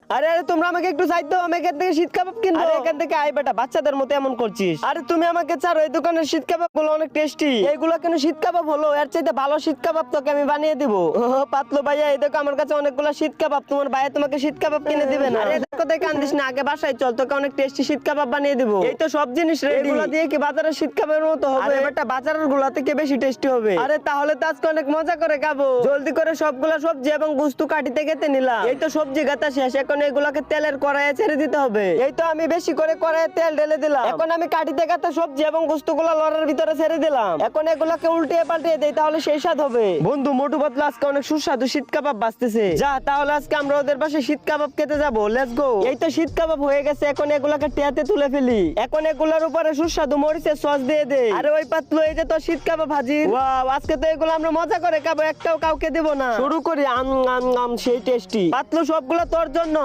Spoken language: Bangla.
আরে আরে তোমরা আমাকে একটু চাইতে দাও, আমি এখান থেকে শীত কাবাব কিনবো। আরে এখান থেকে আয় বেটা, বাচ্চাদের মতো এমন করছিস। আরে তুমি আমাকে ছাড়ো, এই দোকানের শীত কাবাব গুলো অনেক টেস্টি। এইগুলো কেন শীত কাবাব হলো, এর চাইতে ভালো শীত কাবাব তোকে আমি বানিয়ে দিব। পাতলু ভাইয়া, এই দেখো আমার কাছে অনেকগুলো শীত কাবাব, তোমার ভাইয়া তোমাকে শীত কাবাব কিনে দিবে না। আরে দেখো দেখে কান্দিস না, আগে বাসায় চল, তোকে অনেক টেস্টি শীত কাবাব বানিয়ে দিব। এই তো সব জিনিস রেডি, এগুলো দিয়ে কি বাজারের শীত কাবাবের মতো হবে? আরে বেটা, বাজারের গুলা থেকে বেশি টেস্টি হবে। আরে তাহলে তো আজকে অনেক মজা করে খাবো। জলদি করে সবগুলা সবজি এবং গুস্তু কাটিতে কেটে নিলাম। এই তো সবজি কাটা শেষ, এখন এগুলাকে তেলের কড়াইয়ে ছেড়ে দিতে হবে। এই তো আমি বেশি করে কড়াইয়ে তেল ঢেলে দিলাম। এখন আমি কাটিতে কাটা সবজি এবং গুস্তুগুলো লড়ার ভিতরে ছেড়ে দিলাম। এখন এগুলাকে উল্টিয়ে পাল্টিয়ে দেই, তাহলে সেই স্বাদ হবে। বন্ধু মোটু পাতলু আজকে অনেক সুস্বাদু শীত কাবাব বাজতেছে। যা তাহলে আজকে আমরা ওদের পাশে শীত কাবাব খেতে যাবো, লেটস গো। এই তো শীত কাবাব হয়ে গেছে, এখন এগুলাকে টিয়াতে তুলে ফেলি। এখন এগুলার উপরে সুস্বাদু মরিচের সস দিয়ে দেই। আরে ওই পাতলু, এই যে তো শীত কাবাব হাজির। ওয়াও, আজকে তো এগুলো আমরা মজা করে খাবো, একটাও কাউকে দেব না। শুরু করি। আম আম আম, সেই টেস্টি। পাতলু সবগুলো তোর জন্য।